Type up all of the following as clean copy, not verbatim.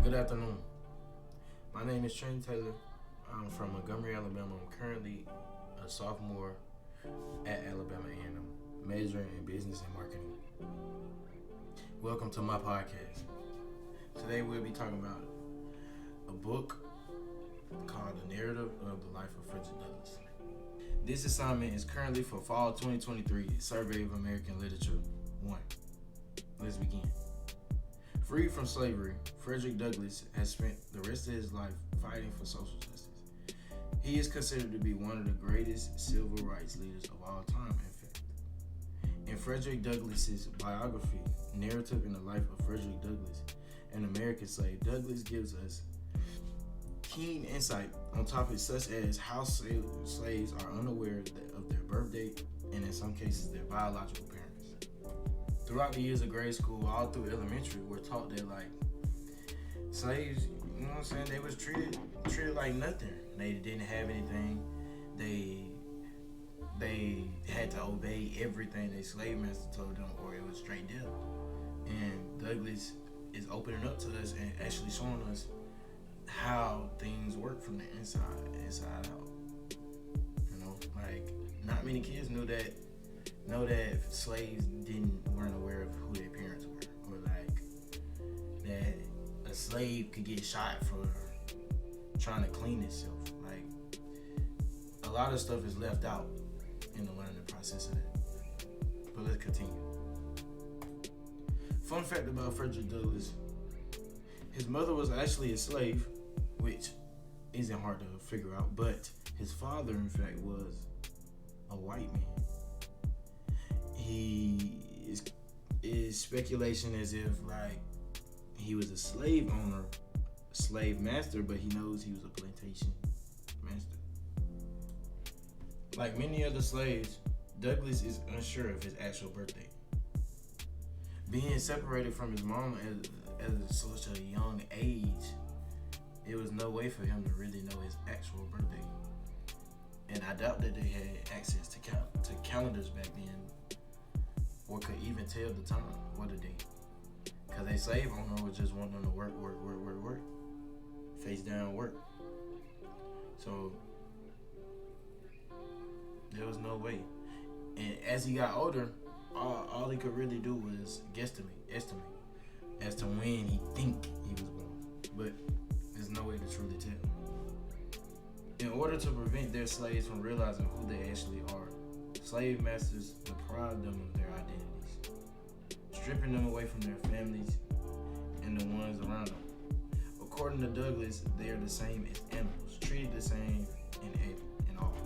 Good afternoon. My name is Trenton. I'm from Montgomery, Alabama. I'm currently a sophomore at Alabama A&M, majoring in business and marketing. Welcome to my podcast. Today we'll be talking about a book called The Narrative of the Life of Frederick Douglass. This assignment is currently for Fall 2023 Survey of American Literature 1. Let's begin. Freed from slavery, Frederick Douglass has spent the rest of his life fighting for social justice. He is considered to be one of the greatest civil rights leaders of all time, in fact. In Frederick Douglass's biography, Narrative in the Life of Frederick Douglass, an American Slave, Douglass gives us keen insight on topics such as how slaves are unaware of their birth date and in some cases their biological parents. Throughout the years of grade school, all through elementary, we're taught that slaves, you know what I'm saying, they was treated like nothing. They didn't have anything. They had to obey everything their slave master told them, or it was straight death. And Douglass is opening up to us and actually showing us how things work from the inside out. You know, not many kids know that slaves weren't aware of who their parents were, or that a slave could get shot for trying to clean itself. A lot of stuff is left out in the learning process of that. But let's continue. Fun fact about Frederick Douglass: his mother was actually a slave, which isn't hard to figure out, but his father, in fact, was a white man. He is speculation as if he was a slave owner, slave master, but he knows he was a plantation master. Like many other slaves, Douglass is unsure of his actual birthday. Being separated from his mom at such a young age, it was no way for him to really know his actual birthday. And I doubt that they had access to calendars back then, or could even tell the time or the date. Because a slave owner would just want them to work. Face down work. So there was no way. And as he got older, all he could really do was estimate as to when he think he was born. But there's no way to truly tell. In order to prevent their slaves from realizing who they actually are, slave masters deprived them of their identities, stripping them away from their families and the ones around them. According to Douglass, they are the same as animals, treated the same in all.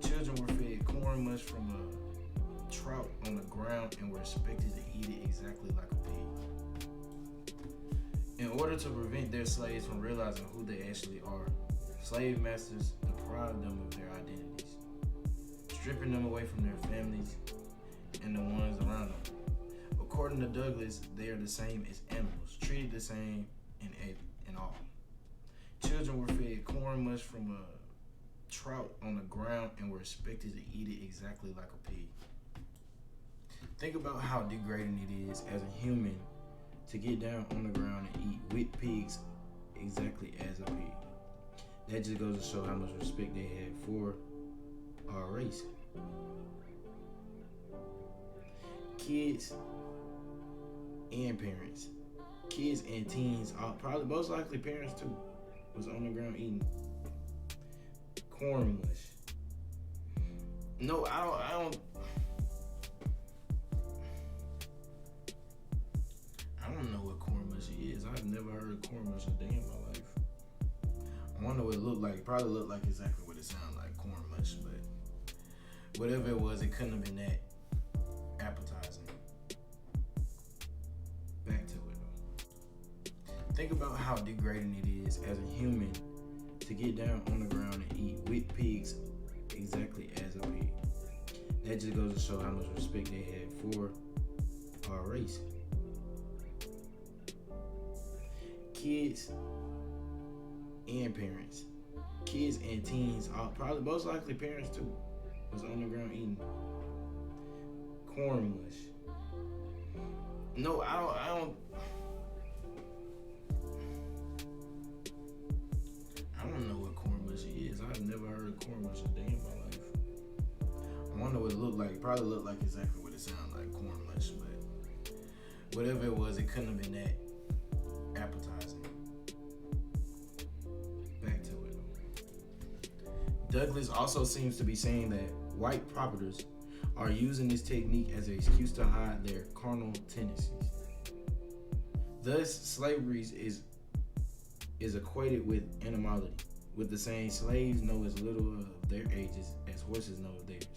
Children were fed corn mush from a trout on the ground and were expected to eat it exactly like a pig. In order to prevent their slaves from realizing who they actually are, slave masters deprived them of their identities, stripping them away from their families and the ones around them. According to Douglass, they are the same as animals, treated the same in all. Children were fed corn mush from a trout on the ground and were expected to eat it exactly like a pig. Think about how degrading it is as a human to get down on the ground and eat with pigs exactly as a pig. That just goes to show how much respect they had for our race. Kids and parents. Kids and teens, probably most likely parents too, was on the ground eating corn mush. No, I don't know what corn mush is. I've never heard of corn mush a day in my life. I wonder what it looked like. It probably looked like exactly what it sounded like, corn mush, but whatever it was, it couldn't have been that appetizing. Back to it. Think about how degrading it is as a human to get down on the ground and eat with pigs exactly as a pig. That just goes to show how much respect they had for our race. Kids and parents. Kids and teens, probably most likely parents too, was on the ground eating corn mush. No, I don't probably looked like exactly what it sounded like, corn mush, but whatever it was, it couldn't have been that appetizing. Back to it. Douglas also seems to be saying that white profiteers are using this technique as an excuse to hide their carnal tendencies. Thus, slavery is equated with animality, with the saying slaves know as little of their ages as horses know of theirs.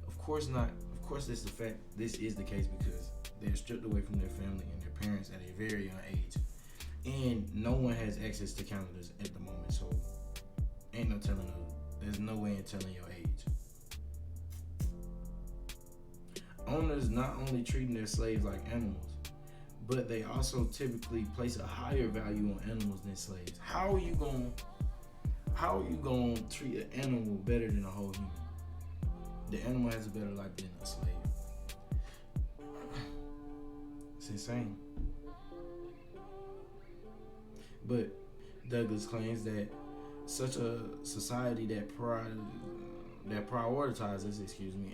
Of course not. Of course, this is the case because they're stripped away from their family and their parents at a very young age, and no one has access to calendars at the moment. So, ain't no telling them. There's no way in telling your age. Owners not only treating their slaves like animals, but they also typically place a higher value on animals than slaves. How are you gonna treat an animal better than a whole human? The animal has a better life than a slave. It's insane. But Douglas claims that such a society that prioritizes,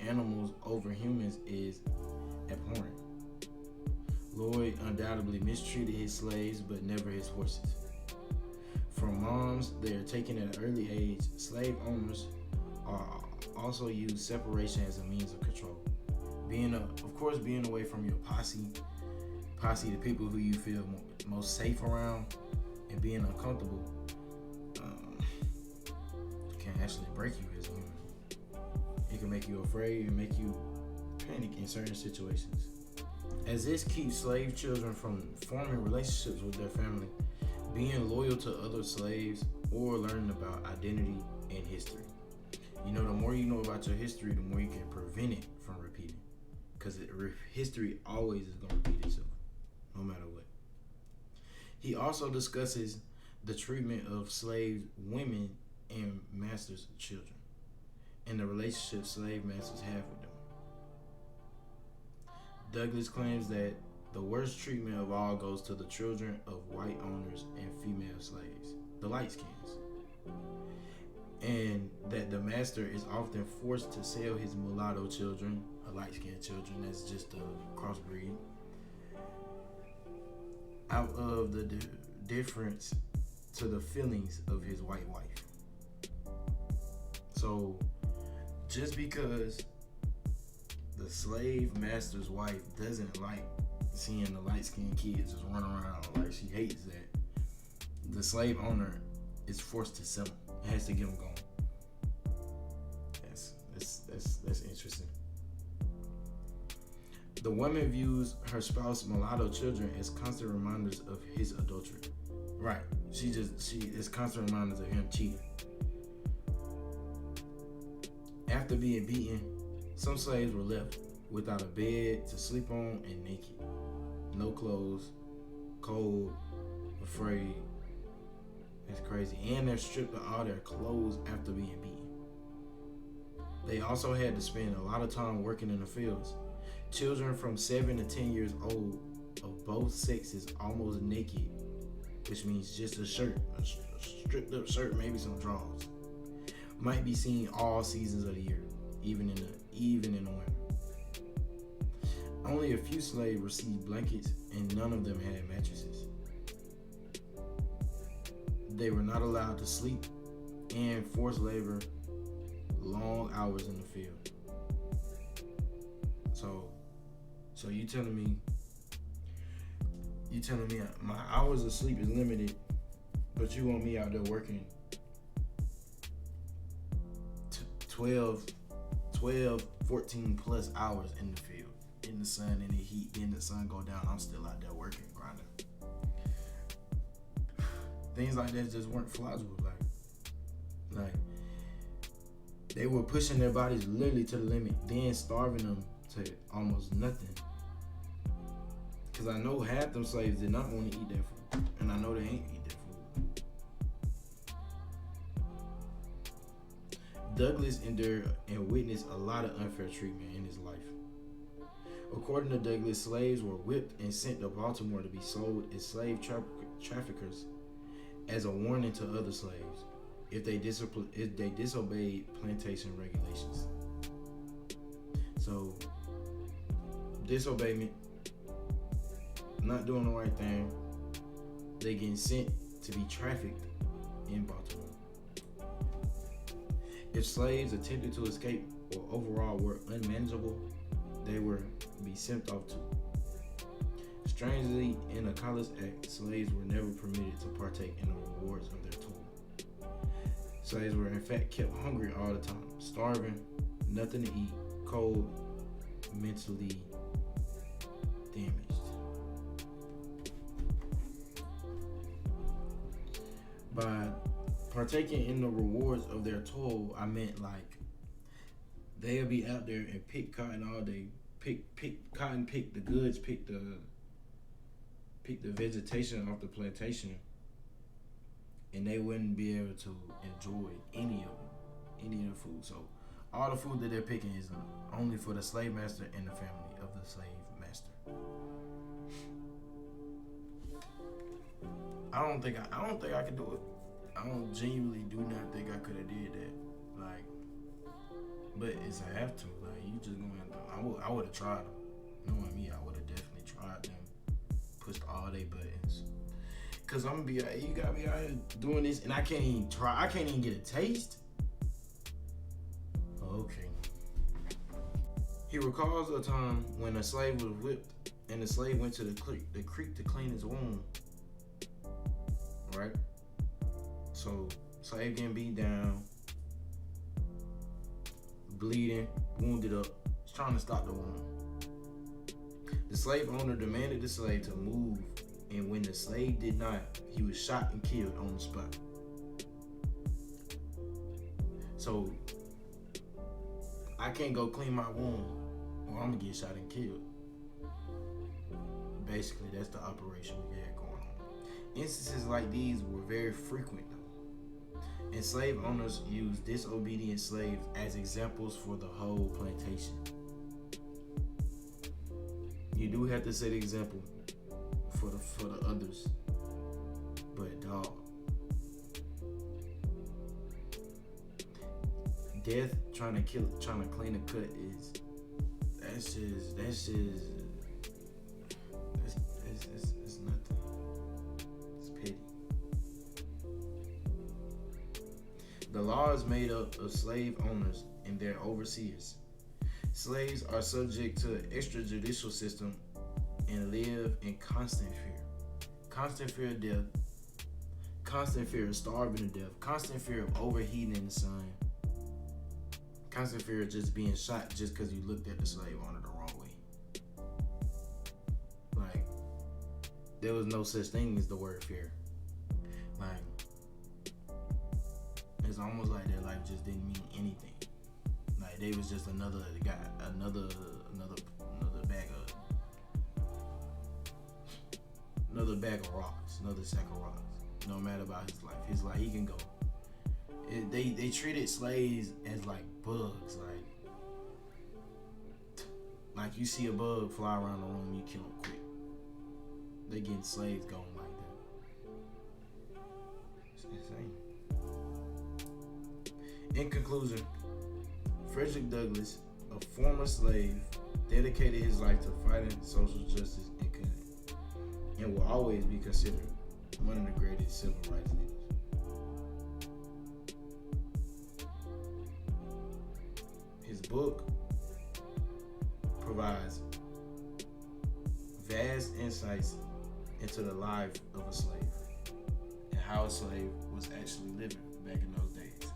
animals over humans is abhorrent. Lloyd undoubtedly mistreated his slaves, but never his horses. From moms they are taken at an early age, slave owners are also use separation as a means of control. Being away from your posse, the people who you feel most safe around, and being uncomfortable can actually break you as a human. It can make you afraid and make you panic in certain situations. As this keeps slave children from forming relationships with their family, being loyal to other slaves, or learning about identity and history. The more you know about your history, the more you can prevent it from repeating. Because history always is going to repeat itself, no matter what. He also discusses the treatment of slave women and masters' children, and the relationship slave masters have with them. Douglas claims that the worst treatment of all goes to the children of white owners and female slaves, the light skins, and that the master is often forced to sell his mulatto children, a light-skinned children that's just a crossbreed, out of the difference to the feelings of his white wife. So, just because the slave master's wife doesn't like seeing the light-skinned kids just run around, like she hates that, the slave owner is forced to sell them. It has to get them going. That's interesting. The woman views her spouse's mulatto children as constant reminders of his adultery. Right. She is constant reminders of him cheating. After being beaten, some slaves were left without a bed to sleep on and naked. No clothes, cold, afraid. That's crazy. And they're stripped of all their clothes after being beaten. They also had to spend a lot of time working in the fields. Children from 7 to 10 years old of both sexes almost naked, which means just a shirt, a stripped up shirt, maybe some drawers, might be seen all seasons of the year, even in the winter. Only a few slaves received blankets, and none of them had mattresses. They were not allowed to sleep, and forced labor, long hours in the field. So you telling me my hours of sleep is limited, but you want me out there working 12, 14 plus hours in the field, in the sun, in the heat, then the sun go down, I'm still out there working, grinding. Things like that just weren't plausible. Like they were pushing their bodies literally to the limit, then starving them to almost nothing. Because I know half them slaves did not want to eat their food, and I know they ain't eat their food. Douglas endured and witnessed a lot of unfair treatment in his life. According to Douglas, slaves were whipped and sent to Baltimore to be sold as slave traffickers as a warning to other slaves if they disobeyed plantation regulations. So, disobeyment, not doing the right thing, they getting sent to be trafficked in Baltimore. If slaves attempted to escape or overall were unmanageable, they were be sent off too. Strangely, in the College Act, slaves were never permitted to partake in the rewards of their toil. Slaves were in fact kept hungry all the time, starving, nothing to eat, cold, mentally damaged. By partaking in the rewards of their toil, I meant like they'll be out there and pick cotton all day, pick cotton, pick the goods, pick the vegetation off the plantation, and they wouldn't be able to enjoy any of the food. So all the food that they're picking is only for the slave master and the family of the slave master. I don't think I could do it. I don't genuinely do not think I could have did that. Like, but it's a have to. Like, you just gonna have to. I would have tried them. Knowing me, I would have definitely tried them. Pushed all they buttons. Cause I'm gonna be like, you gotta be out here doing this, and I can't even try. I can't even get a taste. Okay. He recalls a time when a slave was whipped, and the slave went to the creek to clean his wound. Right. So, slave getting beat down, bleeding, wounded up, he's trying to stop the wound. The slave owner demanded the slave to move, and when the slave did not, he was shot and killed on the spot. So, I can't go clean my wound, or I'm gonna get shot and killed. Basically, that's the operation we had going on. Instances like these were very frequent, though. And slave owners used disobedient slaves as examples for the whole plantation. You do have to set the example for the others, but dog, death trying to clean a cut is that's nothing. It's pity. The law is made up of slave owners and their overseers. Slaves are subject to an extrajudicial system and live in constant fear. Constant fear of death, constant fear of starving to death, constant fear of overheating in the sun, constant fear of just being shot just because you looked at the slave owner the wrong way. Like, there was no such thing as the word fear. Like, it's almost like their life just didn't mean anything. Like, they was just another guy, another bag of rocks, another sack of rocks. No matter about his life. His life, he can go. They treated slaves as like bugs, like you see a bug fly around the room, you kill him quick. They getting slaves going like that. It's insane. In conclusion, Frederick Douglass, a former slave, dedicated his life to fighting social justice and will always be considered one of the greatest civil rights leaders. His book provides vast insights into the life of a slave and how a slave was actually living back in those days.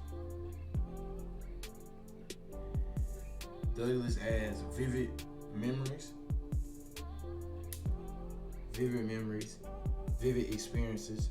Douglass adds vivid memories, vivid experiences,